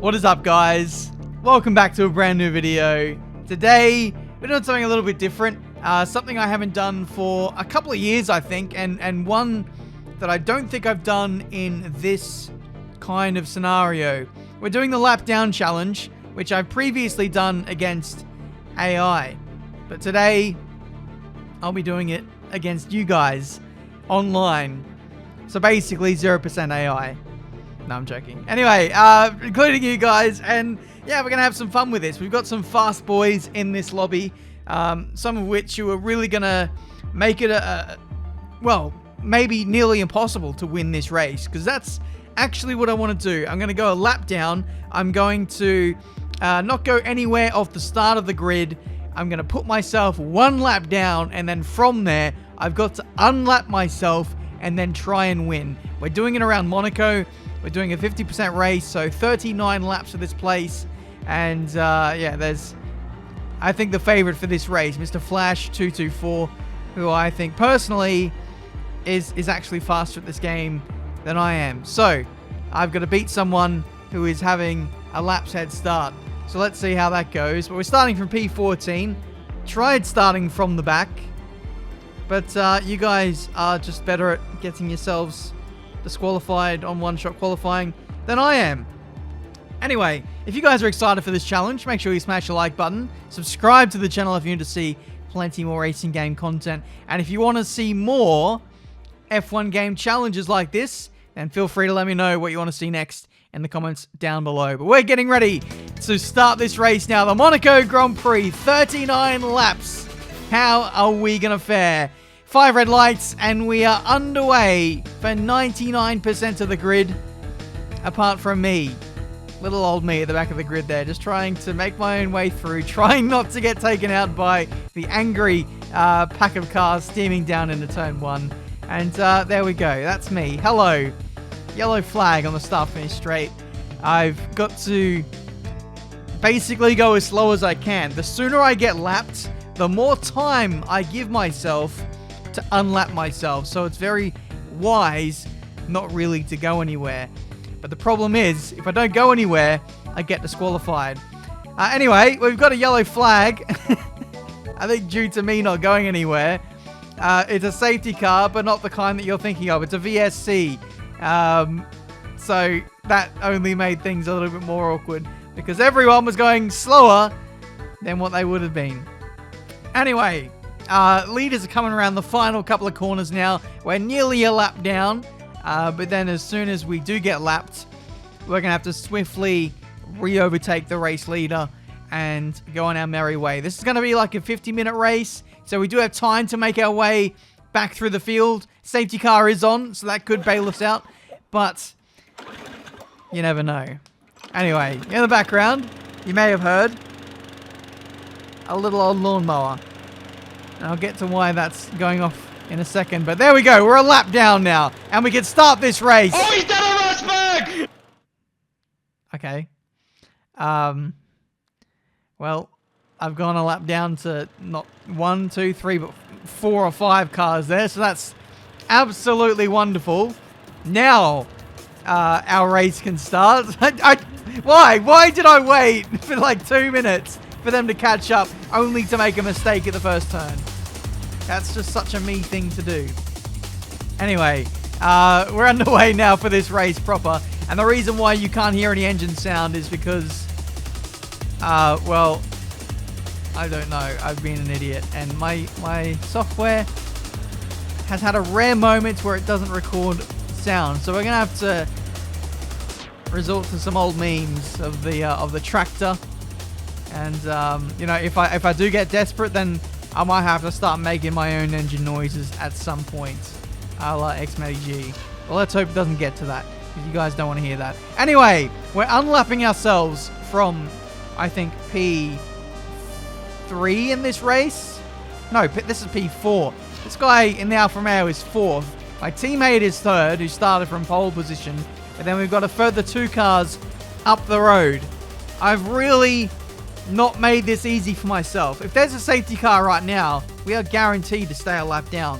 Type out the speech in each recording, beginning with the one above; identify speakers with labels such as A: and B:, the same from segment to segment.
A: What is up, guys? Welcome back to a brand new video. Today, we're doing something a little bit different. Something I haven't done for a couple of years, I think, and one that I don't think I've done in this kind of scenario. We're doing the lap down challenge, which I've previously done against AI. But today, I'll be doing it against you guys online. So basically 0% AI. No, I'm joking. Anyway, including you guys, and yeah, we're going to have some fun with this. We've got some fast boys in this lobby, some of which you are really going to make it well, maybe nearly impossible to win this race, because that's actually what I want to do. I'm going to go a lap down. I'm going to not go anywhere off the start of the grid. I'm going to put myself one lap down, and then from there, I've got to unlap myself and then try and win. We're doing it around Monaco. We're doing a 50% race, so 39 laps for this place. And yeah, there's, I think, the favorite for this race, Mr. Flash 224, who I think personally is actually faster at this game than I am. So I've got to beat someone who is having a lap's head start. So let's see how that goes. But we're starting from P14. Tried starting from the back, but you guys are just better at getting yourselves disqualified on one-shot qualifying than I am. Anyway, if you guys are excited for this challenge, make sure you smash the like button. Subscribe to the channel if you want to see plenty more racing game content. And if you want to see more F1 game challenges like this, then feel free to let me know what you want to see next in the comments down below. But we're getting ready to start this race now. The Monaco Grand Prix, 39 laps. How are we going to fare? 5 red lights, and we are underway for 99% of the grid, apart from me. Little old me at the back of the grid there, just trying to make my own way through, trying not to get taken out by the angry pack of cars steaming down into turn 1. And there we go, that's me. Hello. Yellow flag on the start-finish straight. I've got to basically go as slow as I can. The sooner I get lapped, the more time I give myself to unlap myself, so it's very wise not really to go anywhere. But the problem is, if I don't go anywhere, I get disqualified. Anyway, we've got a yellow flag. I think due to me not going anywhere. It's a safety car, but not the kind that you're thinking of. It's a VSC. So that only made things a little bit more awkward, because everyone was going slower than what they would have been. Anyway, leaders are coming around the final couple of corners now. We're nearly a lap down, but then as soon as we do get lapped, we're going to have to swiftly re-overtake the race leader and go on our merry way. This is going to be like a 50-minute race, so we do have time to make our way back through the field. Safety car is on, so that could bail us out, but you never know. Anyway, in the background, you may have heard a little old lawnmower. And I'll get to why that's going off in a second. But there we go. We're a lap down now. And we can start this race.
B: Oh, he's done a rush back!
A: Okay. Well, I've gone a lap down to not 1, 2, 3, but 4 or 5 cars there. So that's absolutely wonderful. Now, our race can start. Why? Why did I wait for like 2 minutes for them to catch up, only to make a mistake at the first turn? That's just such a me thing to do. Anyway, we're underway now for this race proper. And the reason why you can't hear any engine sound is because, well, I don't know. I've been an idiot. And my software has had a rare moment where it doesn't record sound. So we're going to have to resort to some old memes of the tractor. And, you know, if I do get desperate, then I might have to start making my own engine noises at some point, a la Xmedi. Well, let's hope it doesn't get to that, because you guys don't want to hear that. Anyway, we're unlapping ourselves from, I think, P3 in this race. No, this is P4. This guy in the Alfa Romeo is 4th. My teammate is 3rd, who started from pole position. And then we've got a further 2 cars up the road. I've really not made this easy for myself. If there's a safety car right now, we are guaranteed to stay a lap down,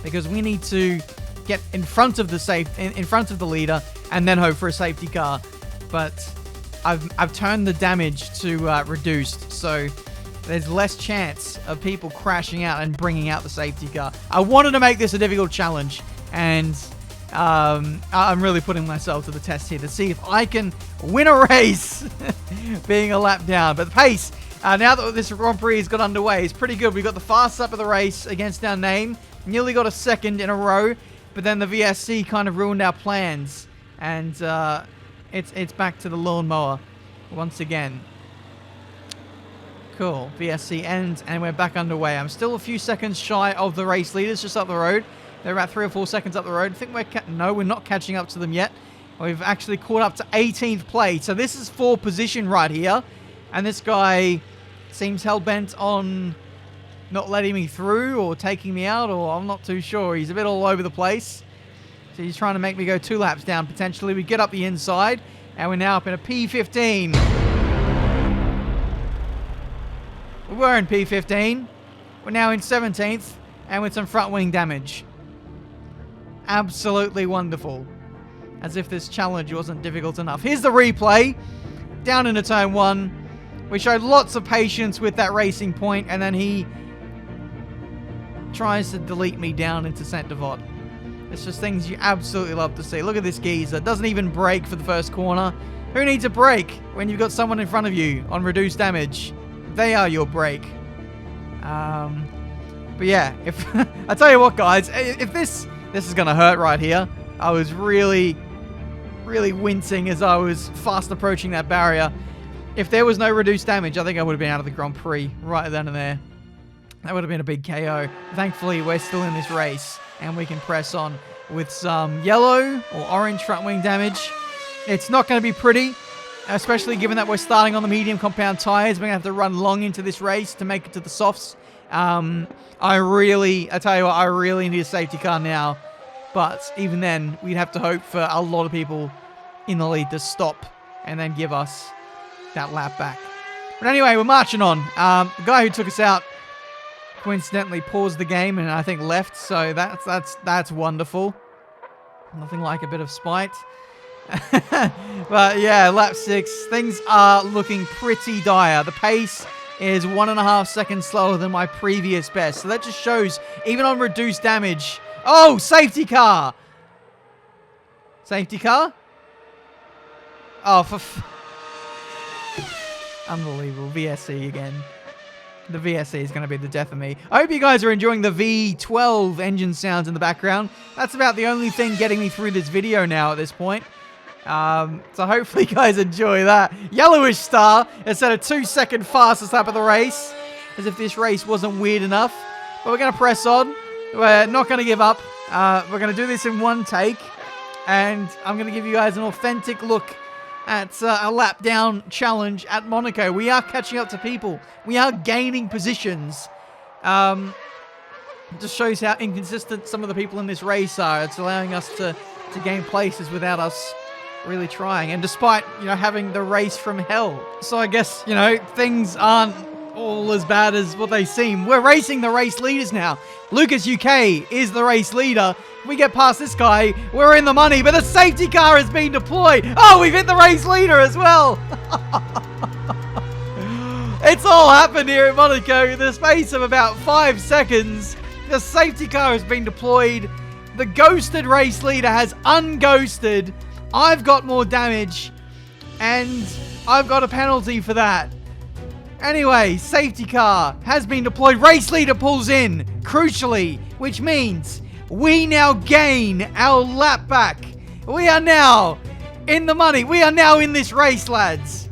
A: because we need to get in front of the in front of the leader and then hope for a safety car. but I've turned the damage to reduced, so there's less chance of people crashing out and bringing out the safety car. I wanted to make this a difficult challenge, and I'm really putting myself to the test here to see if I can win a race being a lap down. But the pace, now that this Grand Prix has got underway, is pretty good. We got the fast lap of the race against our name. Nearly got a second in a row, but then the VSC kind of ruined our plans. And it's back to the lawnmower once again. Cool. VSC ends, and we're back underway. I'm still a few seconds shy of the race leaders just up the road. They're about 3 or 4 seconds up the road. I think we're not catching up to them yet. We've actually caught up to 18th place. So this is for position right here. And this guy seems hell-bent on not letting me through or taking me out, or I'm not too sure. He's a bit all over the place. So he's trying to make me go 2 laps down, potentially. We get up the inside, and we're now up in a P15. We were in P15. We're now in 17th, and with some front wing damage. Absolutely wonderful. As if this challenge wasn't difficult enough. Here's the replay. Down into turn 1. We showed lots of patience with that racing point, and then he tries to delete me down into Centre Vot. It's just things you absolutely love to see. Look at this geezer. Doesn't even brake for the first corner. Who needs a brake when you've got someone in front of you on reduced damage? They are your brake. But yeah, if I tell you what, guys, if this is going to hurt right here. I was really wincing as I was fast approaching that barrier. If there was no reduced damage, I think I would have been out of the Grand Prix right then and there. That would have been a big KO. Thankfully, we're still in this race, and we can press on with some yellow or orange front wing damage. It's not going to be pretty, especially given that we're starting on the medium compound tires. We're going to have to run long into this race to make it to the softs. I tell you what, I really need a safety car now. But even then, we'd have to hope for a lot of people in the lead to stop and then give us that lap back. But anyway, we're marching on. The guy who took us out coincidentally paused the game and I think left, so that's wonderful. Nothing like a bit of spite. But yeah, lap 6. Things are looking pretty dire. The pace is 1.5 seconds slower than my previous best. So that just shows, even on reduced damage... Oh, safety car! Safety car? Oh, unbelievable. VSC again. The VSC is going to be the death of me. I hope you guys are enjoying the V12 engine sounds in the background. That's about the only thing getting me through this video now at this point. So hopefully you guys enjoy that. Yellowish star instead of 2-second fastest lap of the race. As if this race wasn't weird enough. But we're going to press on. We're not going to give up. We're going to do this in one take. And I'm going to give you guys an authentic look at a lap down challenge at Monaco. We are catching up to people. We are gaining positions. It just shows how inconsistent some of the people in this race are. It's allowing us to gain places without us really trying. And despite, having the race from hell. So I guess, things aren't all as bad as what they seem. We're racing the race leaders now. Lucas UK is the race leader. If we get past this guy, we're in the money, but the safety car has been deployed. Oh, we've hit the race leader as well. It's all happened here at Monaco in the space of about 5 seconds. The safety car has been deployed. The ghosted race leader has unghosted. I've got more damage, and I've got a penalty for that. Anyway, safety car has been deployed. Race leader pulls in, crucially, which means we now gain our lap back. We are now in the money. We are now in this race, lads.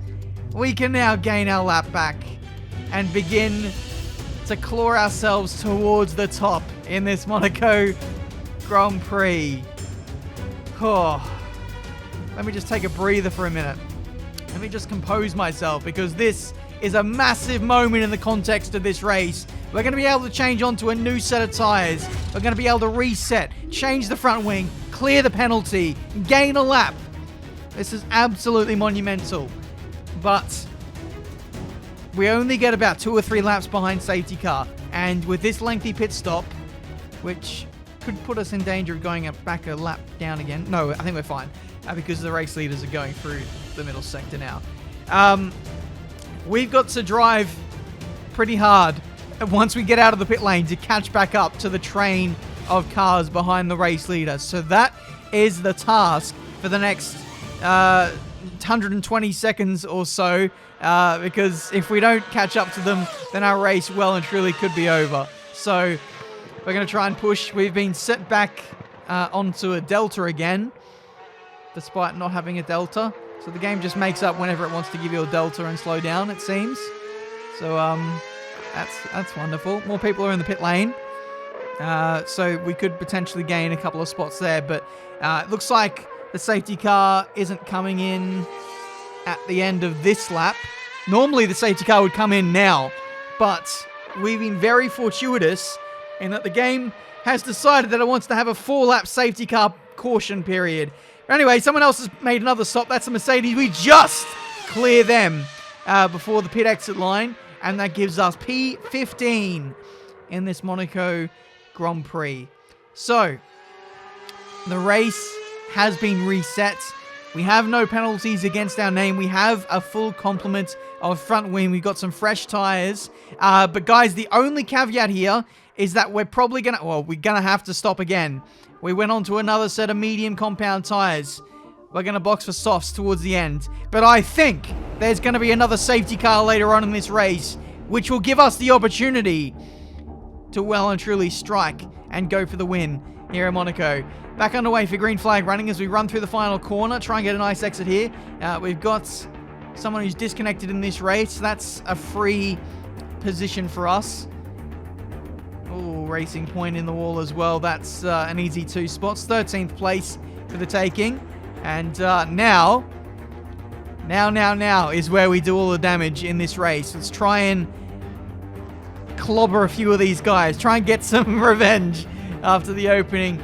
A: We can now gain our lap back and begin to claw ourselves towards the top in this Monaco Grand Prix. Oh, let me just take a breather for a minute. Let me just compose myself, because this is a massive moment in the context of this race. We're going to be able to change onto a new set of tires. We're going to be able to reset, change the front wing, clear the penalty, gain a lap. This is absolutely monumental. But we only get about 2 or 3 laps behind safety car. And with this lengthy pit stop, which could put us in danger of going back a lap down again. No, I think we're fine. Because the race leaders are going through the middle sector now. We've got to drive pretty hard once we get out of the pit lane to catch back up to the train of cars behind the race leader. So that is the task for the next 120 seconds or so, because if we don't catch up to them, then our race well and truly could be over. So we're going to try and push. We've been set back onto a delta again, despite not having a delta. So the game just makes up whenever it wants to give you a delta and slow down, it seems. So that's wonderful. More people are in the pit lane. So we could potentially gain a couple of spots there, but it looks like the safety car isn't coming in at the end of this lap. Normally the safety car would come in now, but we've been very fortuitous in that the game has decided that it wants to have a 4-lap safety car caution period. But anyway, someone else has made another stop. That's a Mercedes. We just clear them before the pit exit line, and that gives us P15 in this Monaco Grand Prix. So the race has been reset. We have no penalties against our name. We have a full complement of front wing. We've got some fresh tires. But guys, the only caveat here is that we're probably going to... Well, we're going to have to stop again. We went on to another set of medium compound tires. We're going to box for softs towards the end. But I think there's going to be another safety car later on in this race, which will give us the opportunity to well and truly strike and go for the win here in Monaco. Back underway for green flag running as we run through the final corner. Try and get a nice exit here. We've got someone who's disconnected in this race. That's a free position for us. Oh, racing point in the wall as well. That's an easy 2 spots. 13th place for the taking. And now is where we do all the damage in this race. Let's try and clobber a few of these guys. Try and get some revenge after the opening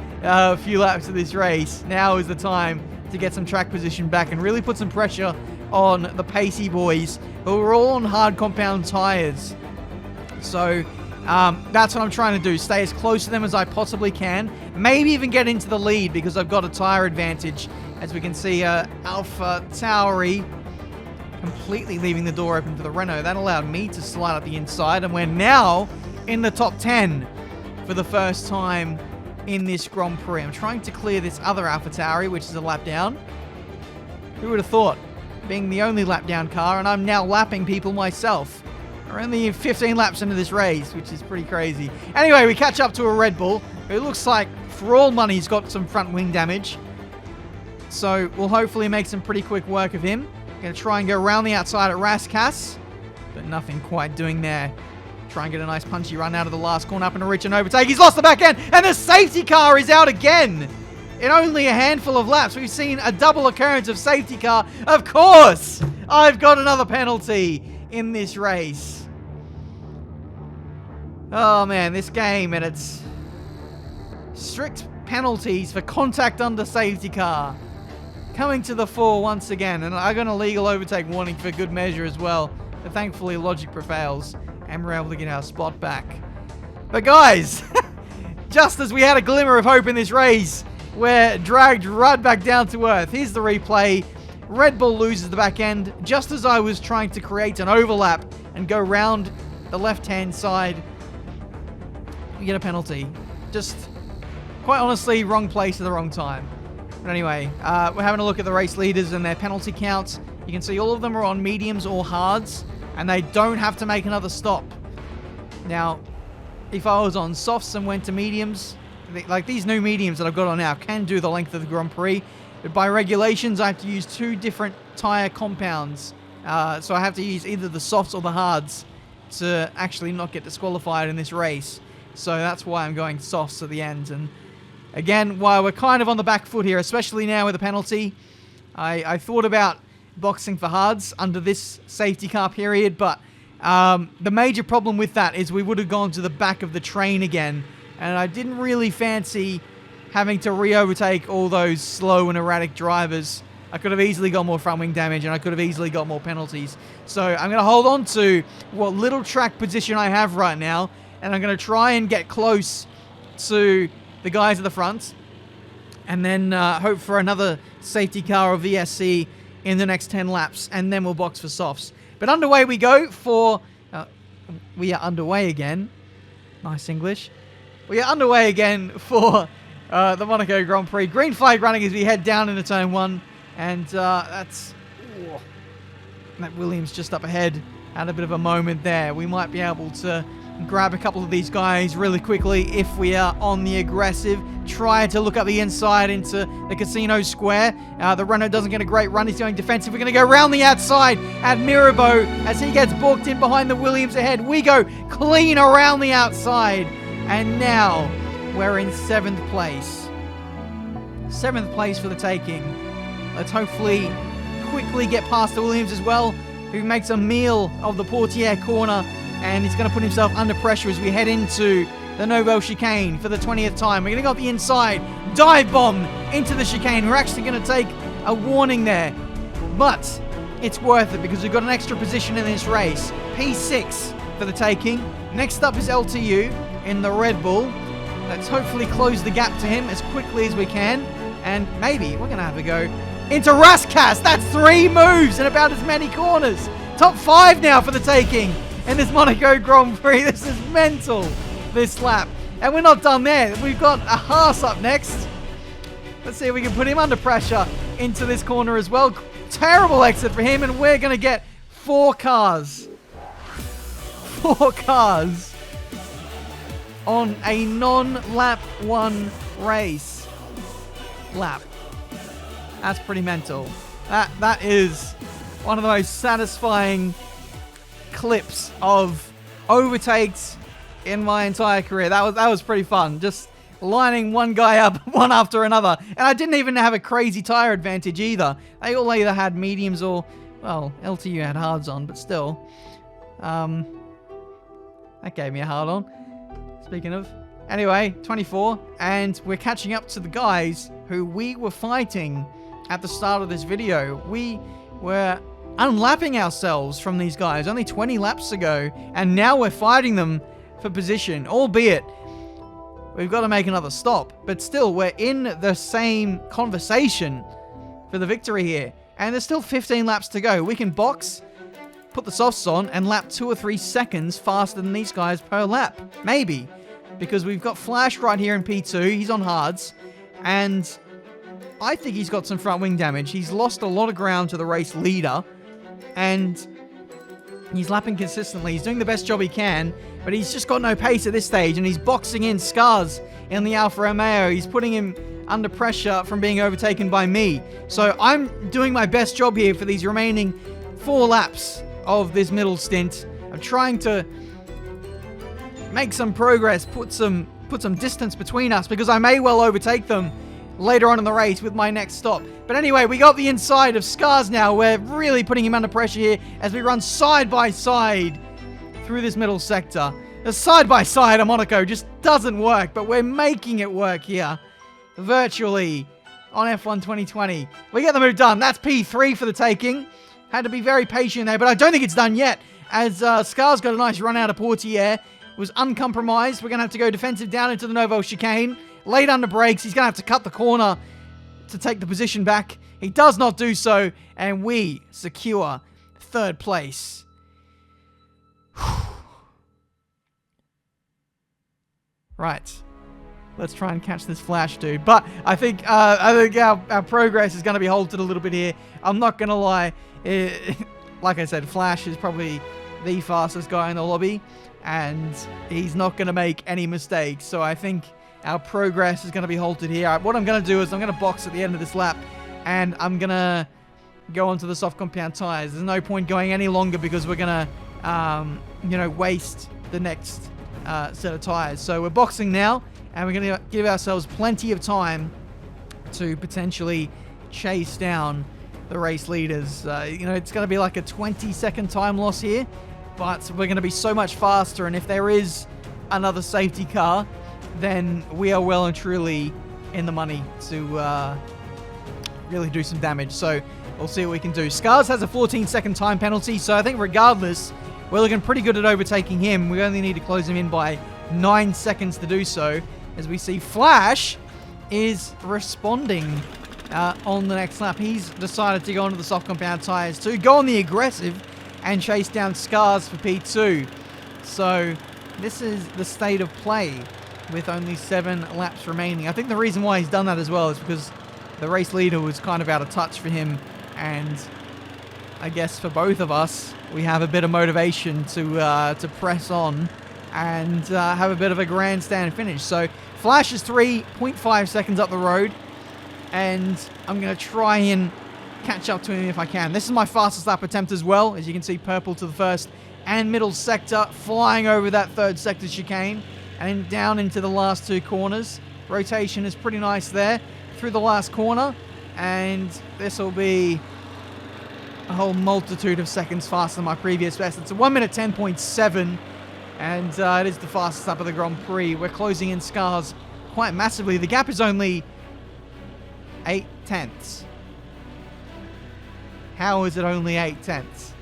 A: few laps of this race. Now is the time to get some track position back and really put some pressure on the pacey boys who are all on hard compound tires. So that's what I'm trying to do. Stay as close to them as I possibly can. Maybe even get into the lead because I've got a tire advantage. As we can see, Alpha Tauri completely leaving the door open for the Renault. That allowed me to slide up the inside, and we're now in the top 10 for the first time in this Grand Prix. I'm trying to clear this other Alpha Tauri, which is a lap down. Who would have thought? Being the only lap down car, and I'm now lapping people myself. We're only 15 laps into this race, which is pretty crazy. Anyway, we catch up to a Red Bull, who looks like, for all money, he's got some front wing damage. So we'll hopefully make some pretty quick work of him. Going to try and go around the outside at Raskas, but nothing quite doing there. Try and get a nice punchy run out of the last corner up and a rich and overtake. He's lost the back end, and the safety car is out again. In only a handful of laps, we've seen a double occurrence of safety car. Of course, I've got another penalty in this race. Oh man, this game and its strict penalties for contact under safety car coming to the fore once again, and I got a legal overtake warning for good measure as well. But thankfully, logic prevails, and we're able to get our spot back. But guys, just as we had a glimmer of hope in this race, we're dragged right back down to earth. Here's the replay. Red Bull loses the back end just as I was trying to create an overlap and go round the left-hand side. We get a penalty. Just, quite honestly, wrong place at the wrong time. But anyway, we're having a look at the race leaders and their penalty counts. You can see all of them are on mediums or hards, and they don't have to make another stop. Now, if I was on softs and went to mediums, like these new mediums that I've got on now can do the length of the Grand Prix, but by regulations I have to use 2 different tire compounds. So I have to use either the softs or the hards to actually not get disqualified in this race. So that's why I'm going softs at the end. And again, while we're kind of on the back foot here, especially now with a penalty, I thought about boxing for hards under this safety car period, but the major problem with that is we would have gone to the back of the train again, and I didn't really fancy having to re-overtake all those slow and erratic drivers. I could have easily got more front wing damage, and I could have easily got more penalties. So I'm going to hold on to what little track position I have right now, and I'm going to try and get close to the guys at the front, and then hope for another safety car or VSC in the next 10 laps, and then we'll box for softs. But underway we go for... we are underway again. Nice English. We are underway again for the Monaco Grand Prix. Green flag running as we head down into turn 1. And that's... Oh, that Williams just up ahead. Had a bit of a moment there. We might be able to grab a couple of these guys really quickly if we are on the aggressive. Try to look up the inside into the casino square. The Renault doesn't get a great run. He's going defensive. We're going to go around the outside at Mirabeau as he gets booked in behind the Williams ahead. We go clean around the outside. And now we're in 7th place. 7th place for the taking. Let's hopefully quickly get past the Williams as well, who makes a meal of the Portier corner, and he's going to put himself under pressure as we head into the Nouvelle chicane for the 20th time. We're going to go up the inside, dive bomb into the chicane. We're actually going to take a warning there, but it's worth it because we've got an extra position in this race. P6 for the taking. Next up is LTU in the Red Bull. Let's hopefully close the gap to him as quickly as we can, and maybe we're going to have to go into Raskas. That's 3 moves in about as many corners. Top 5 now for the taking in this Monaco Grand Prix. This is mental, this lap. And we're not done there. We've got a Haas up next. Let's see if we can put him under pressure into this corner as well. Terrible exit for him, and we're going to get 4 cars. 4 cars on a non-lap 1 race. Lap. That's pretty mental. That is one of the most satisfying clips of overtakes in my entire career. That was pretty fun. Just lining one guy up one after another. And I didn't even have a crazy tire advantage either. They all either had mediums or, well, LTU had hards on, but still. That gave me a hard on. Speaking of. Anyway, 24. And we're catching up to the guys who we were fighting at the start of this video. We were unlapping ourselves from these guys only 20 laps ago, and now we're fighting them for position, albeit we've got to make another stop, but still we're in the same conversation for the victory here, and there's still 15 laps to go. We can box, put the softs on, and lap 2 or 3 seconds faster than these guys per lap, maybe, because we've got Flash right here in P2. He's on hards, and I think he's got some front wing damage. He's lost a lot of ground to the race leader, and he's lapping consistently. He's doing the best job he can, but he's just got no pace at this stage, and he's boxing in Scars in the Alfa Romeo. He's putting him under pressure from being overtaken by me. So I'm doing my best job here for these remaining 4 laps of this middle stint. I'm trying to make some progress, put some distance between us, because I may well overtake them later on in the race with my next stop. But anyway, we got the inside of Scars now. We're really putting him under pressure here as we run side by side through this middle sector. The side by side of Monaco just doesn't work, but we're making it work here virtually on F1 2020. We get the move done. That's P3 for the taking. Had to be very patient there, but I don't think it's done yet, as Scars got a nice run out of Portier. Was uncompromised. We're going to have to go defensive down into the Nouvelle chicane. Laid under brakes. He's going to have to cut the corner to take the position back. He does not do so, and we secure 3rd place. Right. Let's try and catch this Flash dude. But I think our progress is going to be halted a little bit here. I'm not going to lie. Like I said, Flash is probably the fastest guy in the lobby, and he's not going to make any mistakes. So I think our progress is going to be halted here. What I'm going to do is I'm going to box at the end of this lap, and I'm going to go onto the soft compound tires. There's no point going any longer because we're going to, waste the next set of tires. So we're boxing now, and we're going to give ourselves plenty of time to potentially chase down the race leaders. It's going to be like a 20-second time loss here, but we're going to be so much faster, and if there is another safety car, then we are well and truly in the money to really do some damage. So we'll see what we can do. Scars has a 14-second time penalty, so I think regardless, we're looking pretty good at overtaking him. We only need to close him in by 9 seconds to do so, as we see Flash is responding on the next lap. He's decided to go onto the soft compound tyres to go on the aggressive and chase down Scars for P2. So this is the state of play with only 7 laps remaining. I think the reason why he's done that as well is because the race leader was kind of out of touch for him, and I guess for both of us, we have a bit of motivation to press on and have a bit of a grandstand finish. So Flash is 3.5 seconds up the road, and I'm going to try and catch up to him if I can. This is my fastest lap attempt as well. As you can see, purple to the first and middle sector, flying over that third sector chicane and down into the last 2 corners. Rotation is pretty nice there through the last corner, and this will be a whole multitude of seconds faster than my previous best. It's a 1 minute 10.7, and it is the fastest lap of the Grand Prix. We're closing in Scars quite massively. The gap is only 8 tenths. How is it only 8 tenths?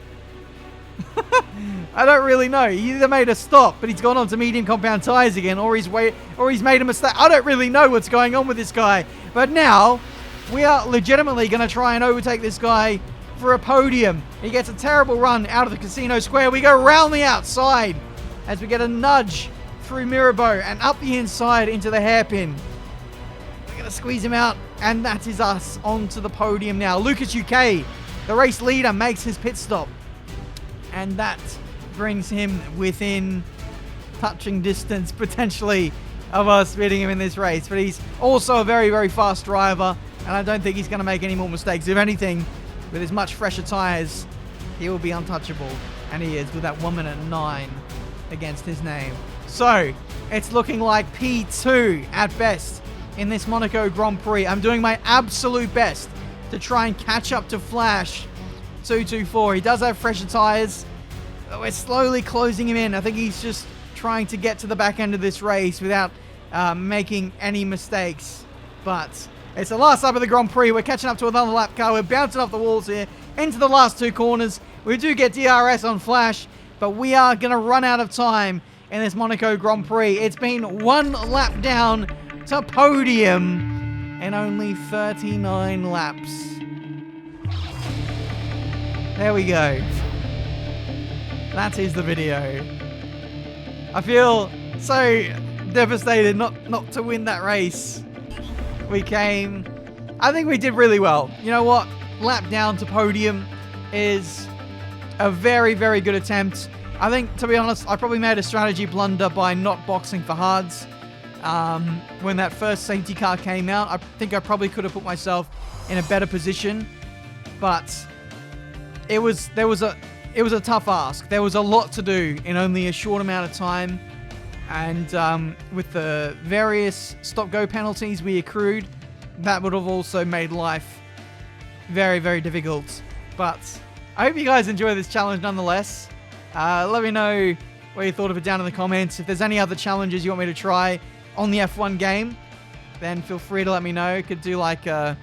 A: I don't really know. He either made a stop, but he's gone on to medium compound tires again, or he's made a mistake. I don't really know what's going on with this guy. But now we are legitimately going to try and overtake this guy for a podium. He gets a terrible run out of the casino square. We go round the outside as we get a nudge through Mirabeau and up the inside into the hairpin. We're going to squeeze him out, and that is us onto the podium now. Lucas UK, the race leader, makes his pit stop, and that brings him within touching distance, potentially, of us beating him in this race. But he's also a very, very fast driver, and I don't think he's going to make any more mistakes. If anything, with his much fresher tyres, he will be untouchable. And he is, with that 1 minute 9 against his name. So, it's looking like P2 at best in this Monaco Grand Prix. I'm doing my absolute best to try and catch up to Flash 224. He does have fresher tyres. We're slowly closing him in. I think he's just trying to get to the back end of this race without making any mistakes. But it's the last lap of the Grand Prix. We're catching up to another lap car. We're bouncing off the walls here into the last 2 corners. We do get DRS on Flash, but we are going to run out of time in this Monaco Grand Prix. It's been 1 lap down to podium in only 39 laps. There we go. That is the video. I feel so devastated not to win that race. I think we did really well. You know what? Lap down to podium is a very, very good attempt. I think, to be honest, I probably made a strategy blunder by not boxing for hards. When that first safety car came out, I think I probably could have put myself in a better position. But it was a tough ask. There was a lot to do in only a short amount of time. And with the various stop-go penalties we accrued, that would have also made life very, very difficult. But I hope you guys enjoy this challenge nonetheless. Let me know what you thought of it down in the comments. If there's any other challenges you want me to try on the F1 game, then feel free to let me know. Could do like a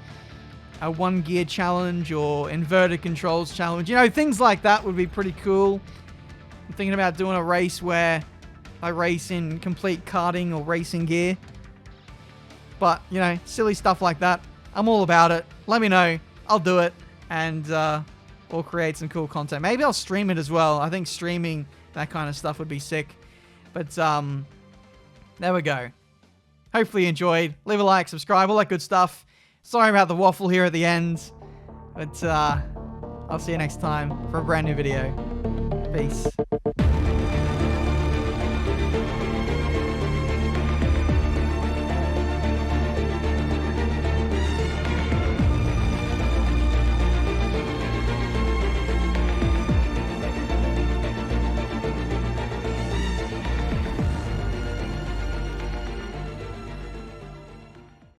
A: 1-gear challenge or inverted controls challenge. You know, things like that would be pretty cool. I'm thinking about doing a race where I race in complete karting or racing gear. But, you know, silly stuff like that. I'm all about it. Let me know. I'll do it. And we'll create some cool content. Maybe I'll stream it as well. I think streaming that kind of stuff would be sick. But, there we go. Hopefully you enjoyed. Leave a like, subscribe, all that good stuff. Sorry about the waffle here at the end. But, I'll see you next time for a brand new video. Peace.